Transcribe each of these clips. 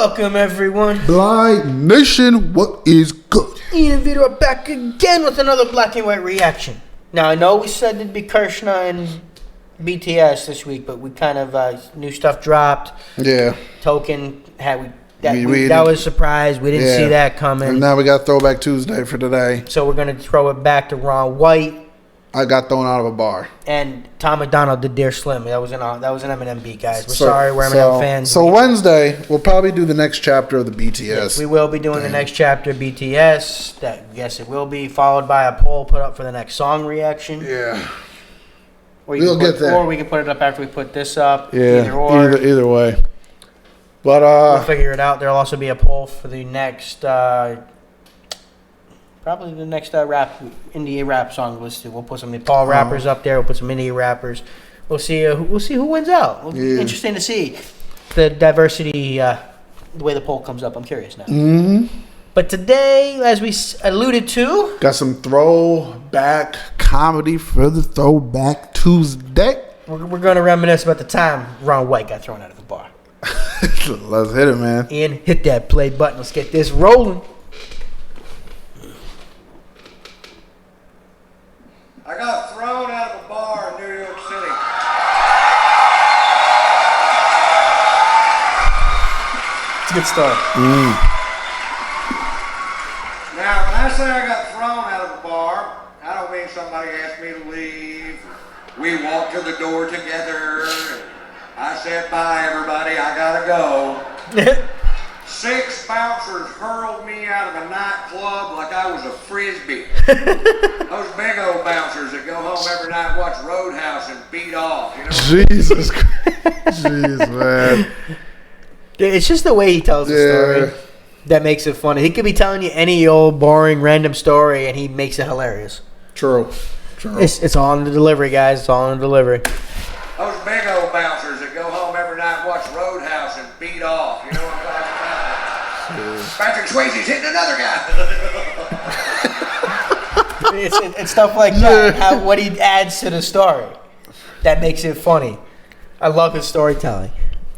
Welcome, everyone. Blite Nation, what is good? Ian and Vito are back again with another black and white reaction. Now, I know we said it'd be Krishna and BTS this week, but we kind of, new stuff dropped. Yeah. Token, that was a surprise. We didn't see that coming. And now we got Throwback Tuesday for today. So we're going to throw it back to Ron White. I got thrown out of a bar. And Tom McDonald did Dear Slim. That was an Eminem beat, guys. We're sorry, we're Eminem fans. So Wednesday, we'll probably do the next chapter of the BTS. Yes, we will be doing the next chapter of BTS. Yes, it will be followed by a poll put up for the next song reaction. Yeah. We'll get there. Or we can put it up after we put this up. Yeah, either way. But we'll figure it out. There'll also be a poll for the next... probably the next indie rap song list. We'll put some Nepal rappers up there. We'll put some indie rappers. We'll see who wins out. It'll be interesting to see the diversity, the way the poll comes up. I'm curious now. Mm-hmm. But today, as we alluded to, got some throwback comedy for the Throwback Tuesday. We're going to reminisce about the time Ron White got thrown out of the bar. Let's hit it, man. Ian, hit that play button. Let's get this rolling. I got thrown out of a bar in New York City. It's a good start. Now, when I say I got thrown out of a bar, I don't mean somebody asked me to leave. We walked to the door together. I said, bye, everybody, I gotta go. 6 bouncers hurled me out of a nightclub like I was a frisbee. Those big old bouncers that go home every night and watch Roadhouse and beat off, you know? Jesus Christ. Jeez, man. It's just the way he tells the story that makes it funny. He could be telling you any old boring random story and he makes it hilarious. True. It's all in the delivery, guys. It's all in the delivery. Those big old bouncers that go home every night and watch Roadhouse and beat off, you know what I'm talking about? Patrick Swayze's hitting another guy. it's stuff like that. What he adds to the story that makes it funny. I love his storytelling.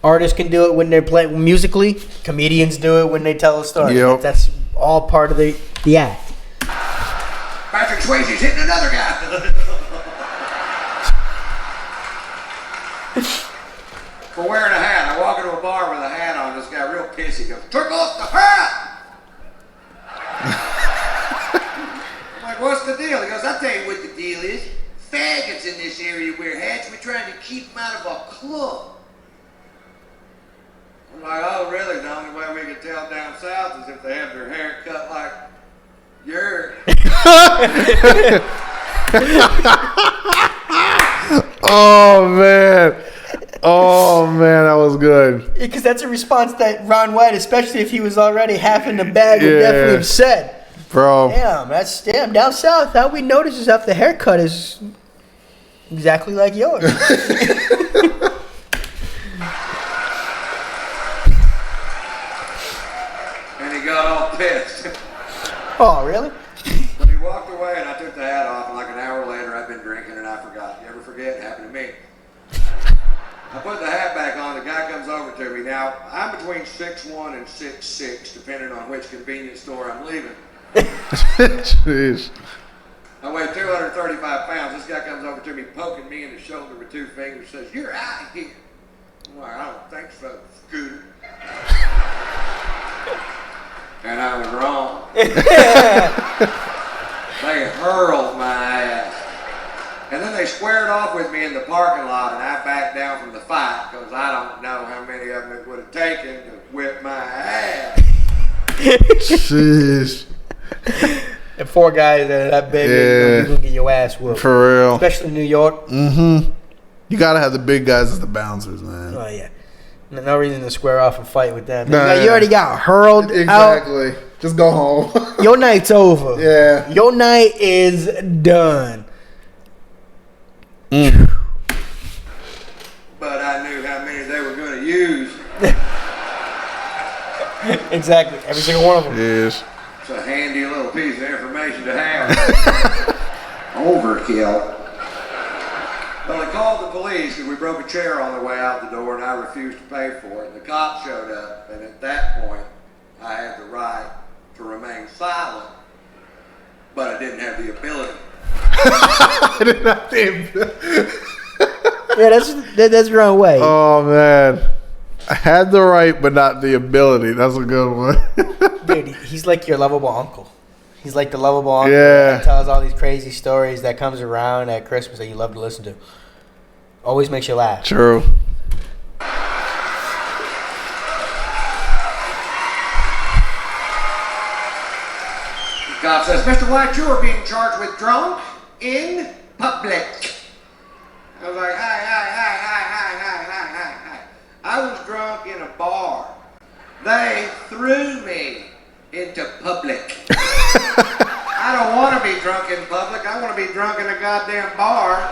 Artists can do it when they're playing musically. Comedians do it when they tell a story. Yep. That's all part of the act. Patrick Swayze's hitting another guy. For wearing a hat. I walk into a bar with a hat on. This guy real pissy. He goes, took off the hat! I'm like, what's the deal? He goes, I'll tell you what the deal is. Faggots in this area wear hats. We're trying to keep them out of a club. I'm like, oh, really? The only way we can tell down south is if they have their hair cut like yours. Oh man, that was good. Because that's a response that Ron White, especially if he was already half in the bag, would definitely have said. Bro. Damn, down south, how we notice is if the haircut is exactly like yours. And he got all pissed. Oh, really? When he walked away and I took the hat off, and like an hour later I'd been drinking and I forgot. You ever forget? It happened to me. I put the hat back on, the guy comes over to me. Now, I'm between 6'1" and 6'6", depending on which convenience store I'm leaving. Jeez. I weigh 235 pounds. This guy comes over to me, poking me in the shoulder with 2 fingers, says, you're out of here. I'm like, I don't think so, Scooter. And I was wrong. They hurled my ass. And then they squared off with me in the parking lot, and I backed down from the fight because I don't know how many of them it would have taken to whip my ass. Jeez. And 4 guys that are that big, you can get your ass whooped. For real. Especially in New York. Mm-hmm. You gotta have the big guys as the bouncers, man. Oh, yeah. No reason to square off and fight with them. Nah, you already got hurled out. Exactly. Just go home. Your night's over. Yeah. Your night is done. But I knew how many they were going to use. Exactly. Every single one of them. Yes. It's a handy little piece of information to have. Overkill. Well, they called the police because we broke a chair on the way out the door and I refused to pay for it. The cops showed up, and at that point, I had the right to remain silent, but I didn't have the ability. I didn't have the Yeah, that's the wrong way. Oh, man. I had the right, but not the ability. That's a good one. Dude, he's like your lovable uncle. He's like the lovable uncle Yeah. that tells all these crazy stories that comes around at Christmas that you love to listen to. Always makes you laugh. True. The cop says, Mr. White, you are being charged with drunk in public. I was like, hi. I was drunk in a bar. They threw me into public. I don't want to be drunk in public. I want to be drunk in a goddamn bar,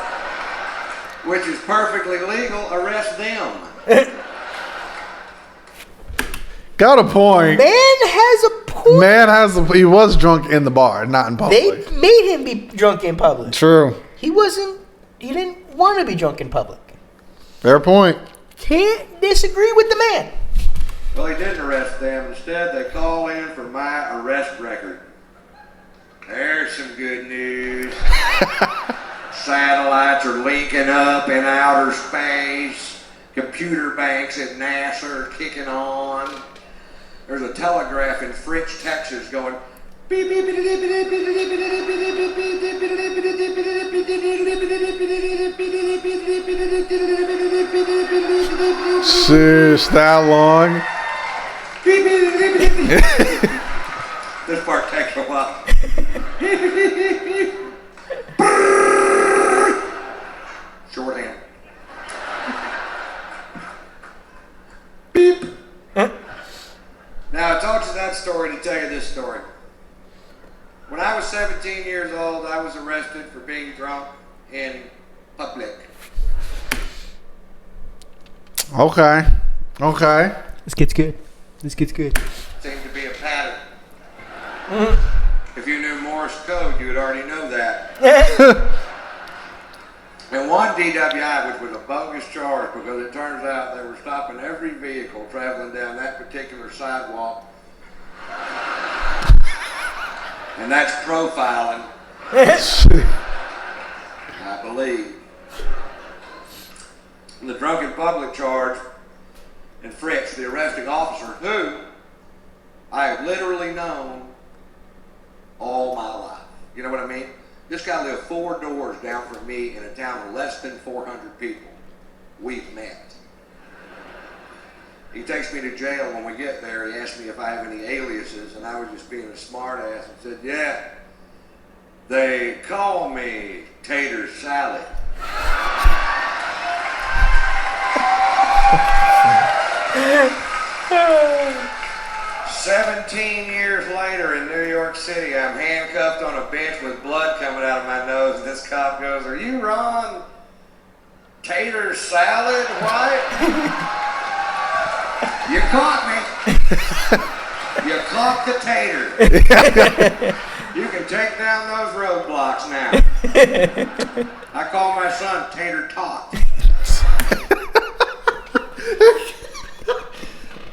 which is perfectly legal. Arrest them. Got a point. Man has a point. He was drunk in the bar, not in public. They made him be drunk in public. True. He didn't want to be drunk in public. Fair point. Can't disagree with the man. Well, he didn't arrest them. Instead, they call in for my arrest record. There's some good news. Satellites are linking up in outer space. Computer banks at NASA are kicking on. There's a telegraph in French, Texas going beep, beep, beep, beep, beep, beep, beep, beep, beep, Sheesh, that long. This part takes a while. Shorthand. Beep. Now, I told you that story to tell you this story. When I was 17 years old, I was arrested for being drunk in public. Okay. This gets good. Seemed to be a pattern. If you knew Morse code, you would already know that. And one DWI, which was a bogus charge because it turns out they were stopping every vehicle traveling down that particular sidewalk. And that's profiling, I believe. And the drunken public charge and Fritz, the arresting officer, who I have literally known all my life. You know what I mean? This guy lived 4 doors down from me in a town of less than 400 people. We've met. He takes me to jail. When we get there, he asks me if I have any aliases, and I was just being a smart ass and said, yeah, they call me Tater Salad. 17 years later in New York City, I'm handcuffed on a bench with blood coming out of my nose, and this cop goes, are you Ron Tater Salad White? You caught me. You caught the tater. You can take down those roadblocks now. I call my son Tater Tot.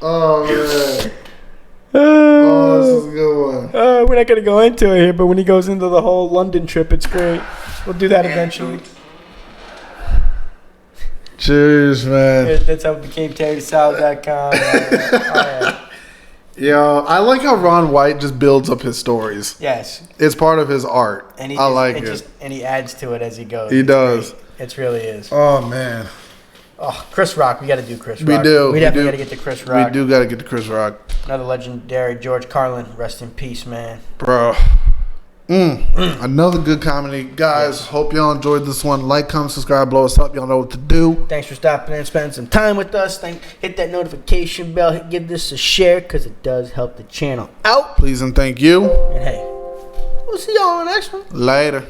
Oh, man. Oh, this is a good one. We're not going to go into it here, but when he goes into the whole London trip, it's great. We'll do that eventually. Cheers, man. That's how it became TaterSalad.com. Yeah. Yo, I like how Ron White just builds up his stories. Yes. It's part of his art. And I like it. And he adds to it as he goes. He does. It really is. Oh, man. Oh, Chris Rock. We got to do Chris We Rock. do. We definitely got to get to Chris Rock. We do got to get to Chris Rock. Another legendary George Carlin. Rest in peace, man. Bro. Another good comedy. Guys, hope y'all enjoyed this one. Like, comment, subscribe, blow us up. Y'all know what to do. Thanks for stopping in and spending some time with us. Hit that notification bell. Give this a share because it does help the channel out. Please and thank you. And hey, we'll see y'all on the next one. Later.